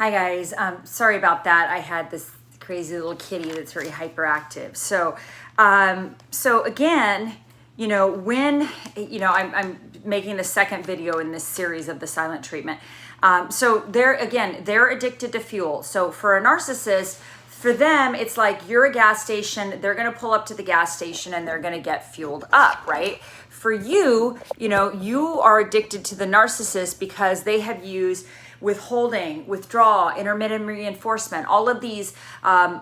Hi guys, sorry about that. I had this crazy little kitty that's very hyperactive. So again, I'm making the second video in this series of the silent treatment. So they're addicted to fuel. So for a narcissist, for them, it's like you're a gas station. They're going to pull up to the gas station and they're going to get fueled up, right? For you, you are addicted to the narcissist because they have used withholding, withdrawal, intermittent reinforcement, all of these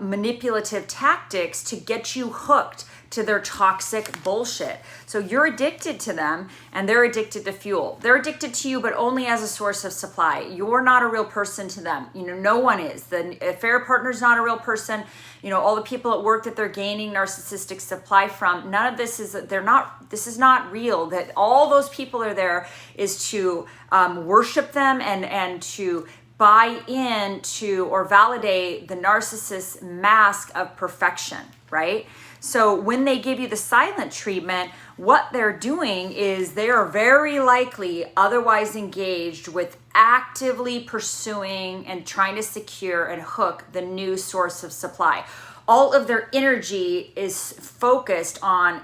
manipulative tactics to get you hooked to their toxic bullshit. So you're addicted to them and they're addicted to fuel. They're addicted to you, but only as a source of supply. You're not a real person to them. No one is. The affair partner's not a real person. All the people at work that they're gaining narcissistic supply from, none of this is, this is not real. That all those people are there is to worship them and to buy into or validate the narcissist's mask of perfection, right? So when they give you the silent treatment, what they're doing is they are very likely otherwise engaged with actively pursuing and trying to secure and hook the new source of supply. All of their energy is focused on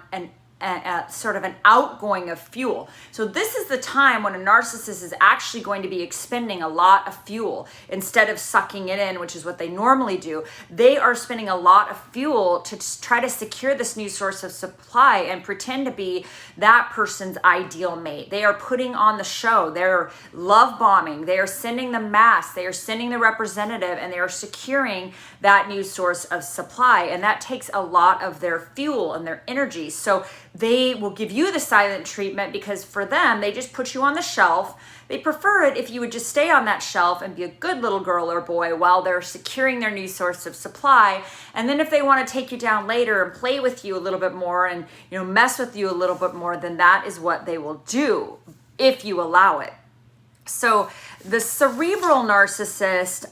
sort of an outgoing of fuel. So this is the time when a narcissist is actually going to be expending a lot of fuel instead of sucking it in, which is what they normally do. They are spending a lot of fuel to try to secure this new source of supply and pretend to be that person's ideal mate. They are putting on the show. They're love bombing. They are sending the mask. They are sending the representative, and they are securing that new source of supply. And that takes a lot of their fuel and their energy. So they will give you the silent treatment because for them, they just put you on the shelf. They prefer it if you would just stay on that shelf and be a good little girl or boy while they're securing their new source of supply. And then if they want to take you down later and play with you a little bit more and mess with you a little bit more, then that is what they will do if you allow it. So the cerebral narcissist,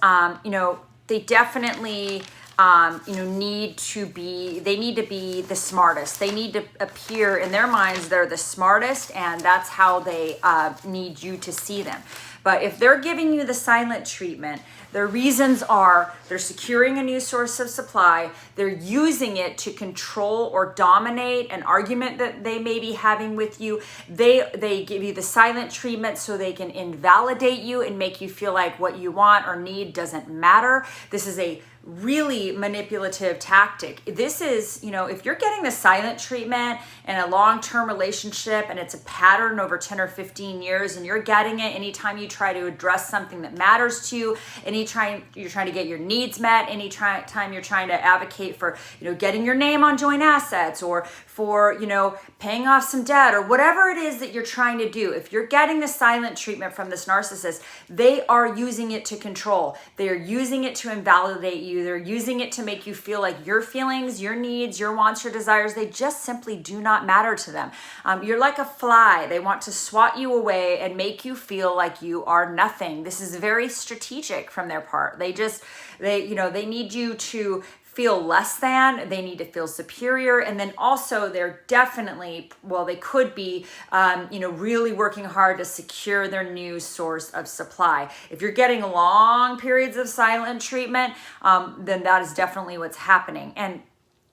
they definitely need to be the smartest. They need to appear in their minds they're the smartest, and that's how they need you to see them. But if they're giving you the silent treatment, their reasons are they're securing a new source of supply, they're using it to control or dominate an argument that they may be having with you. They give you the silent treatment so they can invalidate you and make you feel like what you want or need doesn't matter. This is a really manipulative tactic. This is, if you're getting the silent treatment in a long-term relationship and it's a pattern over 10 or 15 years and you're getting it anytime you try to address something that matters to you, anytime you're trying to get your needs met, anytime you're trying to advocate for, getting your name on joint assets or for, paying off some debt or whatever it is that you're trying to do. If you're getting the silent treatment from this narcissist, they are using it to control. They are using it to invalidate you. They're using it to make you feel like your feelings, your needs, your wants, your desires, they just simply do not matter to them. You're like a fly. They want to swat you away and make you feel like you are nothing. This is very strategic from their part. They need you to feel less than, they need to feel superior, and then also they're definitely, they could be, really working hard to secure their new source of supply. If you're getting long periods of silent treatment, then that is definitely what's happening. And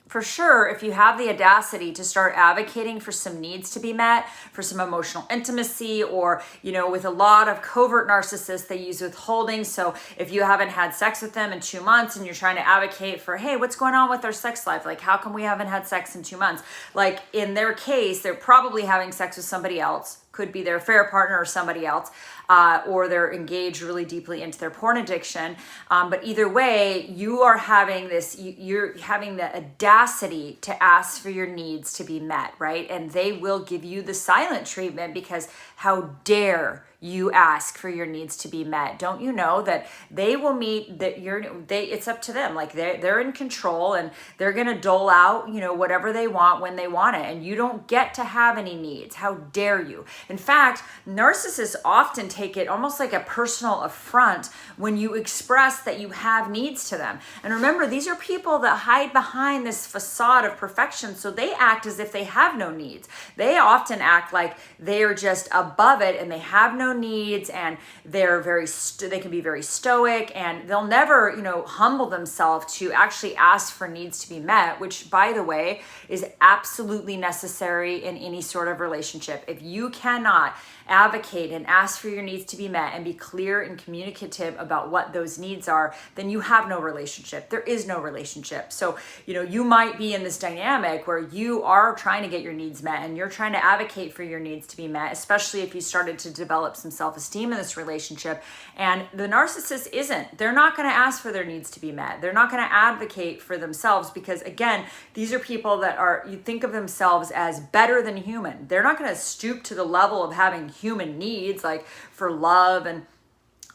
for sure, if you have the audacity to start advocating for some needs to be met, for some emotional intimacy, or, with a lot of covert narcissists, they use withholding. So if you haven't had sex with them in 2 months and you're trying to advocate for, hey, what's going on with our sex life? Like, how come we haven't had sex in 2 months? Like, in their case, they're probably having sex with somebody else. Could be their affair partner or somebody else, or they're engaged really deeply into their porn addiction. But either way, you're having the audacity to ask for your needs to be met, right? And they will give you the silent treatment because how dare you ask for your needs to be met? Don't you know that they will meet that it's up to them. Like they're in control and they're going to dole out, whatever they want when they want it. And you don't get to have any needs. How dare you? In fact, narcissists often take it almost like a personal affront when you express that you have needs to them. And remember, these are people that hide behind this facade of perfection. So they act as if they have no needs. They often act like they are just above it and they have no own needs, and they're they can be very stoic, and they'll never, humble themselves to actually ask for needs to be met, which, by the way, is absolutely necessary in any sort of relationship. If you cannot advocate and ask for your needs to be met and be clear and communicative about what those needs are, then you have no relationship. There is no relationship. So, you might be in this dynamic where you are trying to get your needs met and you're trying to advocate for your needs to be met, especially if you started to develop some self-esteem in this relationship. And the narcissist isn't. They're not going to ask for their needs to be met. They're not going to advocate for themselves because, again, these are people that you think of themselves as better than human. They're not going to stoop to the level of having human needs, like for love and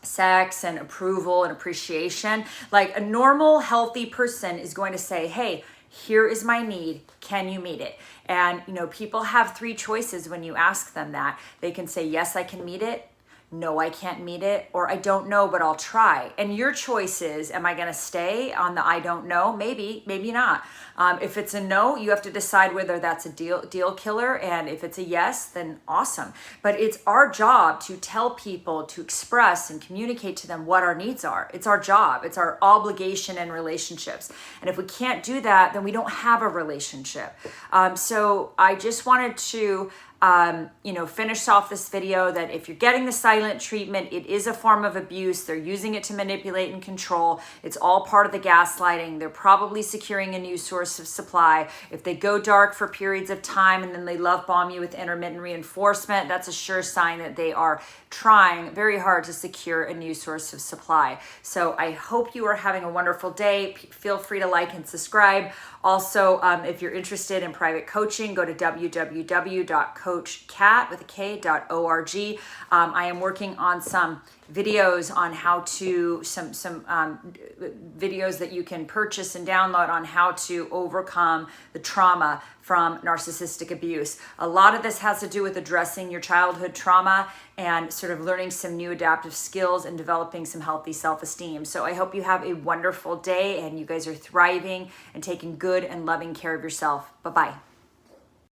sex and approval and appreciation. Like a normal, healthy person is going to say, hey, here is my need. Can you meet it? And, people have three choices when you ask them that. They can say, yes, I can meet it. No, I can't meet it, or I don't know, but I'll try. And your choice is, am I going to stay on the I don't know? Maybe, maybe not. If it's a no, you have to decide whether that's a deal killer. And if it's a yes, then awesome. But it's our job to tell people, to express and communicate to them what our needs are. It's our job. It's our obligation in relationships. And if we can't do that, then we don't have a relationship. So I just wanted to finish off this video that if you're getting the silent treatment, it is a form of abuse. They're using it to manipulate and control. It's all part of the gaslighting. They're probably securing a new source of supply. If they go dark for periods of time and then they love bomb you with intermittent reinforcement, that's a sure sign that they are trying very hard to secure a new source of supply. So I hope you are having a wonderful day. Feel free to like and subscribe. Also, if you're interested in private coaching, go to www.coachkat.org. I am working on some videos on how to, some videos that you can purchase and download on how to overcome the trauma from narcissistic abuse. A lot of this has to do with addressing your childhood trauma and sort of learning some new adaptive skills and developing some healthy self-esteem. So I hope you have a wonderful day and you guys are thriving and taking good and loving care of yourself. Bye-bye.